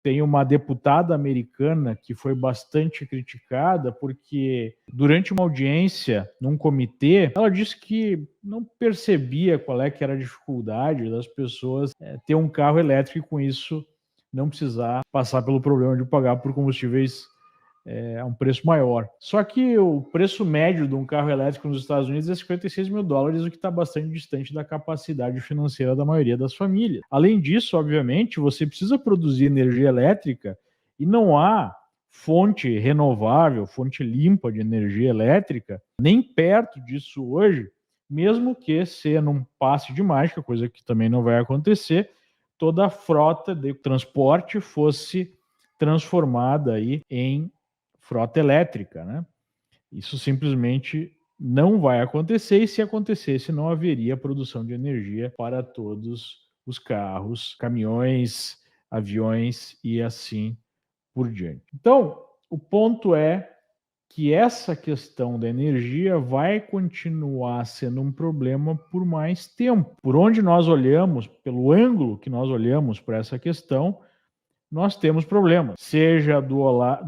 Tem uma deputada americana que foi bastante criticada porque, durante uma audiência num comitê, ela disse que não percebia qual é que era a dificuldade das pessoas ter um carro elétrico e, com isso, não precisar passar pelo problema de pagar por combustíveis a um preço maior. Só que o preço médio de um carro elétrico nos Estados Unidos é $56 mil, o que está bastante distante da capacidade financeira da maioria das famílias. Além disso, obviamente, você precisa produzir energia elétrica e não há fonte renovável, fonte limpa de energia elétrica, nem perto disso hoje, mesmo que seja num passe de mágica, coisa que também não vai acontecer, toda a frota de transporte fosse transformada aí em frota elétrica, né? Isso simplesmente não vai acontecer, e se acontecesse, não haveria produção de energia para todos os carros, caminhões, aviões e assim por diante. Então, o ponto é que essa questão da energia vai continuar sendo um problema por mais tempo. Por onde nós olhamos, pelo ângulo que nós olhamos para essa questão, nós temos problemas, seja do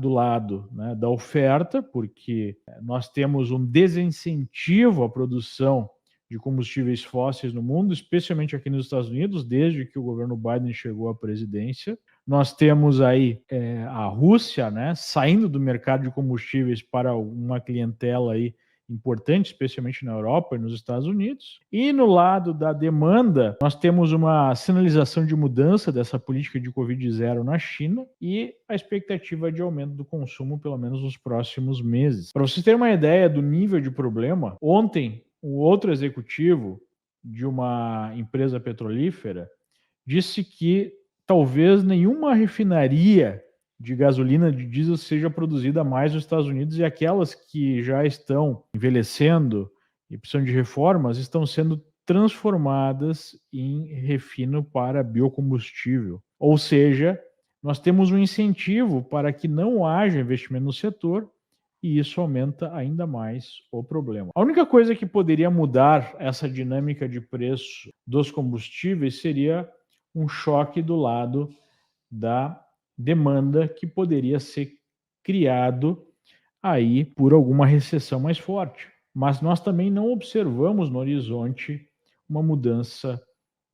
lado, né, da oferta, porque nós temos um desincentivo à produção de combustíveis fósseis no mundo, especialmente aqui nos Estados Unidos, desde que o governo Biden chegou à presidência. Nós temos aí a Rússia, né, saindo do mercado de combustíveis para uma clientela aí importante, especialmente na Europa e nos Estados Unidos. E no lado da demanda, nós temos uma sinalização de mudança dessa política de Covid-0 na China e a expectativa de aumento do consumo, pelo menos nos próximos meses. Para vocês terem uma ideia do nível de problema, ontem um outro executivo de uma empresa petrolífera disse que talvez nenhuma refinaria de gasolina, de diesel, seja produzida mais nos Estados Unidos, e aquelas que já estão envelhecendo e precisam de reformas estão sendo transformadas em refino para biocombustível. Ou seja, nós temos um incentivo para que não haja investimento no setor, e isso aumenta ainda mais o problema. A única coisa que poderia mudar essa dinâmica de preço dos combustíveis seria um choque do lado da demanda, que poderia ser criado aí por alguma recessão mais forte. Mas nós também não observamos no horizonte uma mudança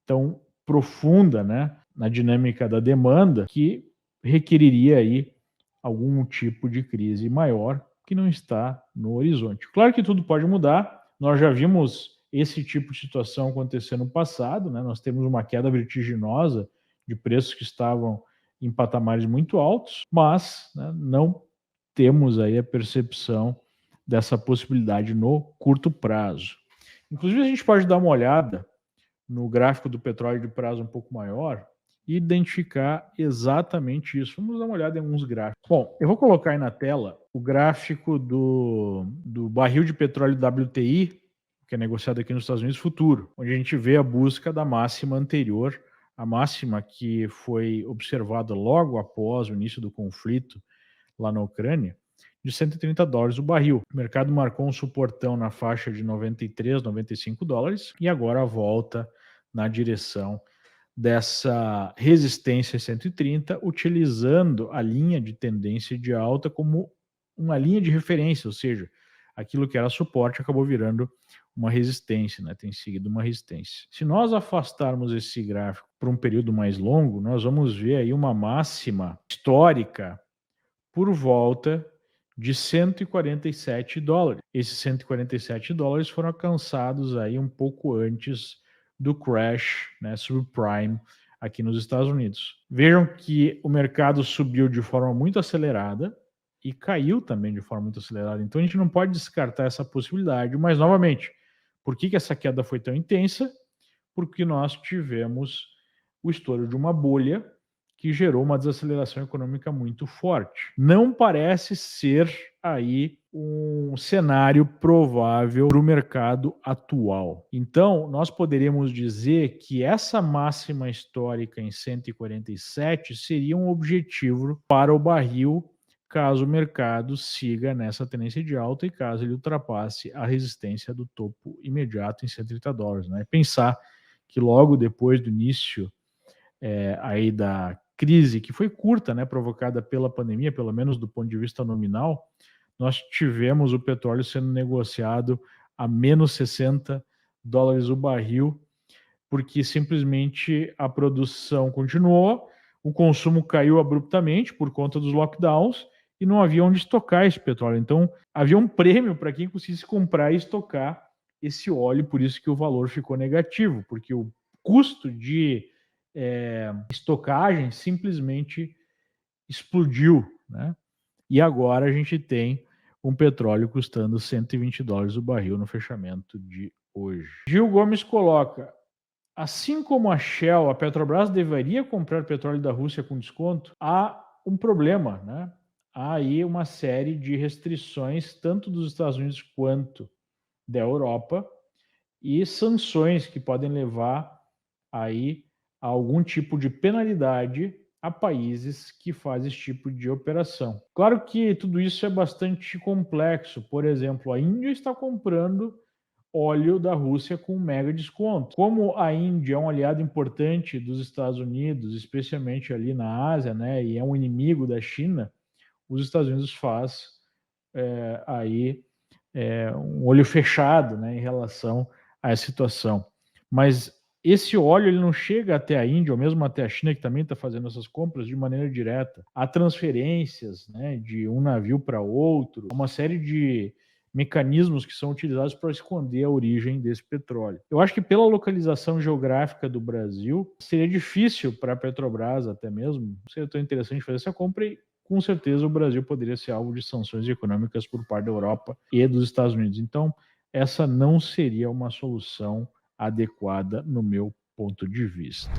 tão profunda, né, na dinâmica da demanda, que requeriria aí algum tipo de crise maior, que não está no horizonte. Claro que tudo pode mudar, nós já vimos esse tipo de situação acontecer no passado, né? Nós temos uma queda vertiginosa de preços que estavam em patamares muito altos, mas, né, não temos aí a percepção dessa possibilidade no curto prazo. Inclusive, a gente pode dar uma olhada no gráfico do petróleo de prazo um pouco maior e identificar exatamente isso. Vamos dar uma olhada em alguns gráficos. Bom, eu vou colocar aí na tela o gráfico do barril de petróleo WTI, que é negociado aqui nos Estados Unidos, futuro, onde a gente vê a busca da máxima anterior, a máxima que foi observada logo após o início do conflito lá na Ucrânia, de $130 o barril. O mercado marcou um suportão na faixa de 93, $95 e agora volta na direção dessa resistência 130, utilizando a linha de tendência de alta como uma linha de referência, ou seja, aquilo que era suporte acabou virando uma resistência, né? Tem seguido uma resistência. Se nós afastarmos esse gráfico por um período mais longo, nós vamos ver aí uma máxima histórica por volta de $147. Esses $147 foram alcançados aí um pouco antes do crash, né, subprime aqui nos Estados Unidos. Vejam que o mercado subiu de forma muito acelerada e caiu também de forma muito acelerada. Então a gente não pode descartar essa possibilidade, mas novamente, por que essa queda foi tão intensa? Porque nós tivemos o estouro de uma bolha que gerou uma desaceleração econômica muito forte. Não parece ser aí um cenário provável para o mercado atual. Então, nós poderíamos dizer que essa máxima histórica em 147 seria um objetivo para o barril, caso o mercado siga nessa tendência de alta e caso ele ultrapasse a resistência do topo imediato em $130, né? Pensar que logo depois do início aí da crise que foi curta, né, provocada pela pandemia, pelo menos do ponto de vista nominal, nós tivemos o petróleo sendo negociado a menos $60 o barril, porque simplesmente a produção continuou, o consumo caiu abruptamente por conta dos lockdowns e não havia onde estocar esse petróleo. Então, havia um prêmio para quem conseguisse comprar e estocar esse óleo, por isso que o valor ficou negativo, porque o custo de estocagem simplesmente explodiu, né? E agora a gente tem um petróleo custando $120 o barril no fechamento de hoje. Gil Gomes coloca: assim como a Shell, a Petrobras deveria comprar petróleo da Rússia com desconto, há um problema, né? Há aí uma série de restrições, tanto dos Estados Unidos quanto da Europa, e sanções que podem levar aí a algum tipo de penalidade a países que fazem esse tipo de operação. Claro que tudo isso é bastante complexo. Por exemplo, a Índia está comprando óleo da Rússia com um mega desconto. Como a Índia é um aliado importante dos Estados Unidos, especialmente ali na Ásia, né, e é um inimigo da China, os Estados Unidos faz aí um olho fechado, né, em relação a essa situação. Mas esse óleo ele não chega até a Índia ou mesmo até a China, que também está fazendo essas compras, de maneira direta. Há transferências, né, de um navio para outro, uma série de mecanismos que são utilizados para esconder a origem desse petróleo. Eu acho que pela localização geográfica do Brasil, seria difícil para a Petrobras até mesmo, não seria tão interessante fazer essa compra e com certeza o Brasil poderia ser alvo de sanções econômicas por parte da Europa e dos Estados Unidos. Então, essa não seria uma solução adequada no meu ponto de vista.